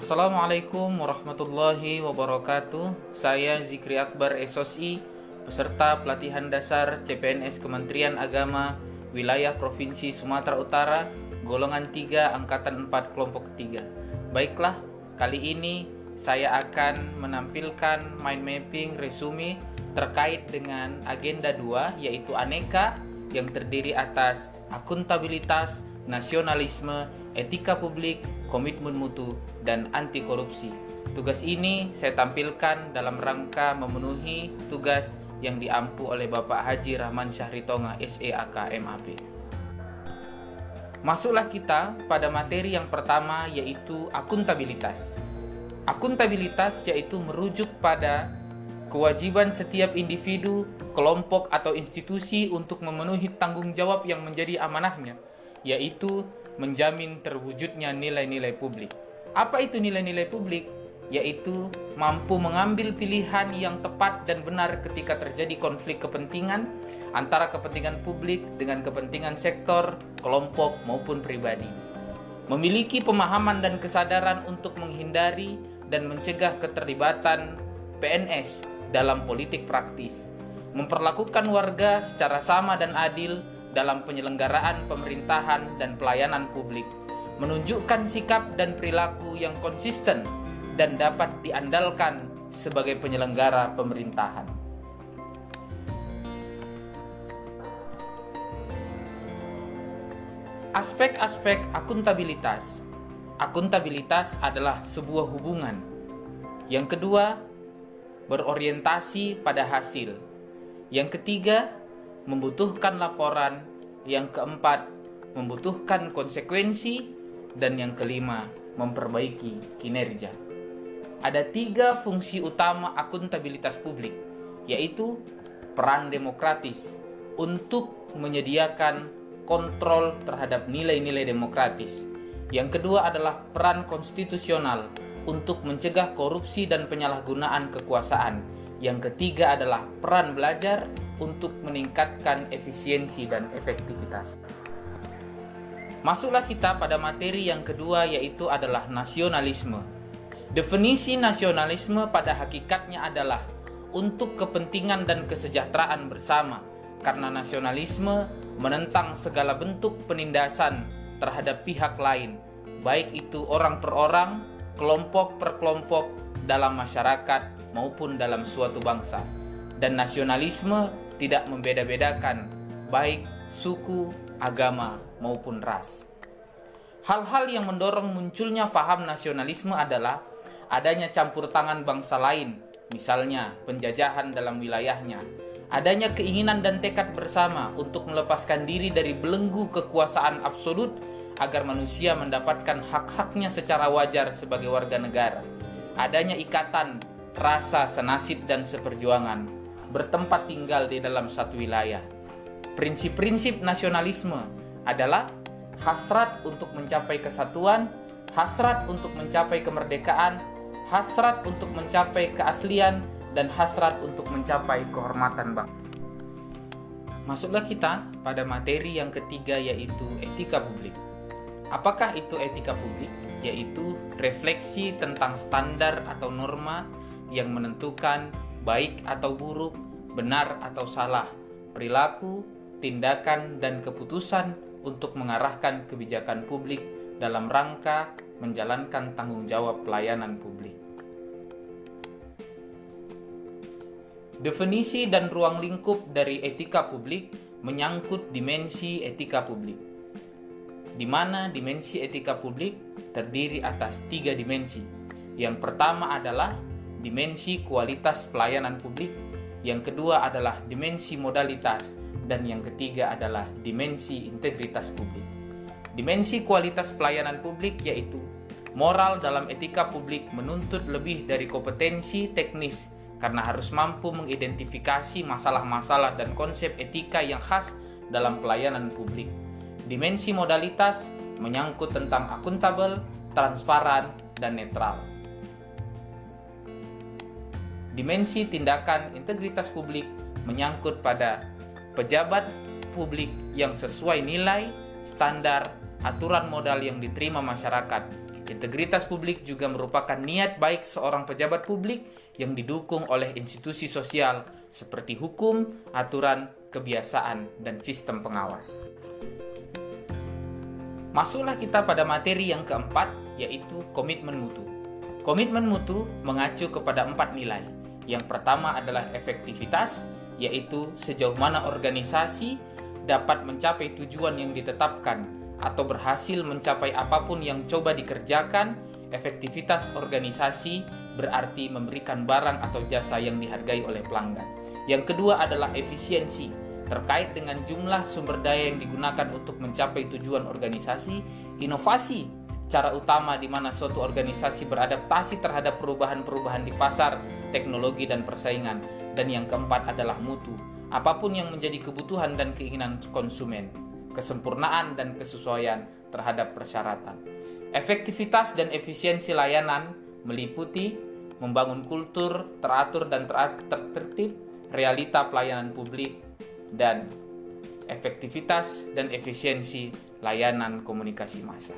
Assalamualaikum warahmatullahi wabarakatuh. Saya Zikri Akbar SOSI, peserta pelatihan dasar CPNS Kementerian Agama Wilayah Provinsi Sumatera Utara, golongan 3 angkatan 4 kelompok ketiga. Baiklah, kali ini saya akan menampilkan mind mapping resume terkait dengan agenda 2, yaitu aneka, yang terdiri atas akuntabilitas, nasionalisme, etika publik, komitmen mutu, dan anti korupsi. Tugas ini saya tampilkan dalam rangka memenuhi tugas yang diampu oleh Bapak Haji Rahman Syahritonga SEAK MAP. Masuklah kita pada materi yang pertama, yaitu akuntabilitas. Akuntabilitas yaitu merujuk pada kewajiban setiap individu, kelompok, atau institusi untuk memenuhi tanggung jawab yang menjadi amanahnya, yaitu menjamin terwujudnya nilai-nilai publik. Apa itu nilai-nilai publik? Yaitu mampu mengambil pilihan yang tepat dan benar ketika terjadi konflik kepentingan antara kepentingan publik dengan kepentingan sektor, kelompok, maupun pribadi. Memiliki pemahaman dan kesadaran untuk menghindari dan mencegah keterlibatan PNS dalam politik praktis. Memperlakukan warga secara sama dan adil dalam penyelenggaraan pemerintahan dan pelayanan publik, menunjukkan sikap dan perilaku yang konsisten dan dapat diandalkan sebagai penyelenggara pemerintahan. Aspek-aspek akuntabilitas. Akuntabilitas adalah sebuah hubungan. Yang kedua, berorientasi pada hasil. Yang ketiga, membutuhkan laporan. Yang keempat, membutuhkan konsekuensi. Dan yang kelima, memperbaiki kinerja. Ada 3 fungsi utama akuntabilitas publik, yaitu peran demokratis untuk menyediakan kontrol terhadap nilai-nilai demokratis. Yang kedua adalah peran konstitusional untuk mencegah korupsi dan penyalahgunaan kekuasaan. Yang ketiga adalah peran belajar untuk meningkatkan efisiensi dan efektivitas. Masuklah kita pada materi yang kedua, yaitu adalah nasionalisme. Definisi nasionalisme pada hakikatnya adalah untuk kepentingan dan kesejahteraan bersama, karena nasionalisme menentang segala bentuk penindasan terhadap pihak lain, baik itu orang per orang, kelompok per kelompok dalam masyarakat maupun dalam suatu bangsa. Dan nasionalisme tidak membeda-bedakan baik suku, agama, maupun ras. Hal-hal yang mendorong munculnya paham nasionalisme adalah adanya campur tangan bangsa lain, misalnya penjajahan dalam wilayahnya, adanya keinginan dan tekad bersama untuk melepaskan diri dari belenggu kekuasaan absolut agar manusia mendapatkan hak-haknya secara wajar sebagai warga negara, adanya ikatan rasa senasib dan seperjuangan, bertempat tinggal di dalam satu wilayah. Prinsip-prinsip nasionalisme adalah hasrat untuk mencapai kesatuan, hasrat untuk mencapai kemerdekaan, hasrat untuk mencapai keaslian, dan hasrat untuk mencapai kehormatan bangsa. Masuklah kita pada materi yang ketiga, yaitu etika publik. Apakah itu etika publik? Yaitu refleksi tentang standar atau norma yang menentukan baik atau buruk, benar atau salah, perilaku, tindakan, dan keputusan untuk mengarahkan kebijakan publik dalam rangka menjalankan tanggung jawab pelayanan publik. Definisi dan ruang lingkup dari etika publik menyangkut dimensi etika publik, di mana dimensi etika publik terdiri atas 3 dimensi. Yang pertama adalah dimensi kualitas pelayanan publik, yang kedua adalah dimensi modalitas, dan yang ketiga adalah dimensi integritas publik. Dimensi kualitas pelayanan publik yaitu moral dalam etika publik menuntut lebih dari kompetensi teknis karena harus mampu mengidentifikasi masalah-masalah dan konsep etika yang khas dalam pelayanan publik. Dimensi modalitas menyangkut tentang akuntabel, transparan, dan netral. Dimensi tindakan integritas publik menyangkut pada pejabat publik yang sesuai nilai, standar, aturan modal yang diterima masyarakat, Integritas publik juga merupakan niat baik seorang pejabat publik yang didukung oleh institusi sosial seperti hukum, aturan, kebiasaan, dan sistem pengawas. Masuklah kita pada materi yang keempat, yaitu komitmen mutu. Komitmen mutu mengacu kepada 4 nilai. Yang pertama adalah efektivitas, yaitu sejauh mana organisasi dapat mencapai tujuan yang ditetapkan atau berhasil mencapai apapun yang coba dikerjakan. Efektivitas organisasi berarti memberikan barang atau jasa yang dihargai oleh pelanggan. Yang kedua adalah efisiensi, terkait dengan jumlah sumber daya yang digunakan untuk mencapai tujuan organisasi. Inovasi, cara utama di mana suatu organisasi beradaptasi terhadap perubahan-perubahan di pasar, teknologi, dan persaingan. Dan yang keempat adalah mutu, apapun yang menjadi kebutuhan dan keinginan konsumen, kesempurnaan dan kesesuaian terhadap persyaratan. Efektivitas dan efisiensi layanan meliputi membangun kultur teratur dan tertib, realita pelayanan publik, dan efektivitas dan efisiensi layanan komunikasi massa.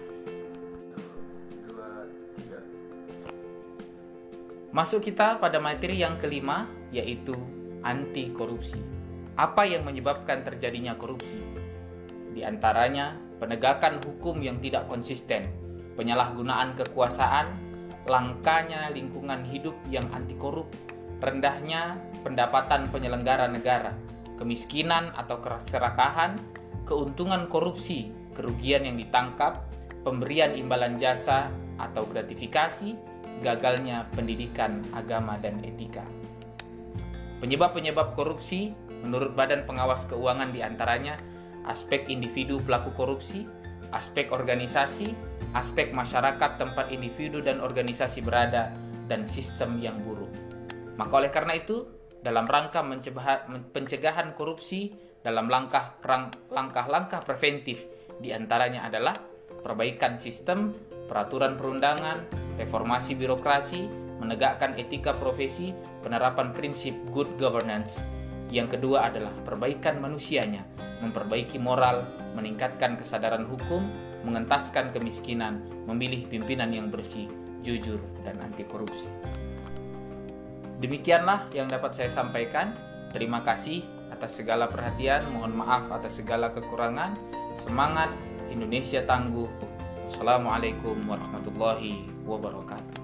Masuk kita pada materi yang kelima, yaitu anti korupsi. Apa yang menyebabkan terjadinya korupsi? Di antaranya penegakan hukum yang tidak konsisten, penyalahgunaan kekuasaan, langkanya lingkungan hidup yang anti korup, rendahnya pendapatan penyelenggara negara, kemiskinan atau keserakahan, keuntungan korupsi, kerugian yang ditangkap, pemberian imbalan jasa atau gratifikasi, gagalnya pendidikan agama dan etika. Penyebab-penyebab korupsi menurut Badan Pengawas Keuangan diantaranya aspek individu pelaku korupsi, aspek organisasi, aspek masyarakat tempat individu dan organisasi berada, dan sistem yang buruk. Maka oleh karena itu, dalam rangka pencegahan korupsi, dalam langkah-langkah preventif diantaranya adalah perbaikan sistem, peraturan perundangan, reformasi birokrasi, menegakkan etika profesi, penerapan prinsip good governance. Yang kedua adalah perbaikan manusianya, memperbaiki moral, meningkatkan kesadaran hukum, mengentaskan kemiskinan, memilih pimpinan yang bersih, jujur, dan anti korupsi. Demikianlah yang dapat saya sampaikan. Terima kasih atas segala perhatian, mohon maaf atas segala kekurangan. Semangat, Indonesia tangguh. Assalamualaikum warahmatullahi wabarakatuh.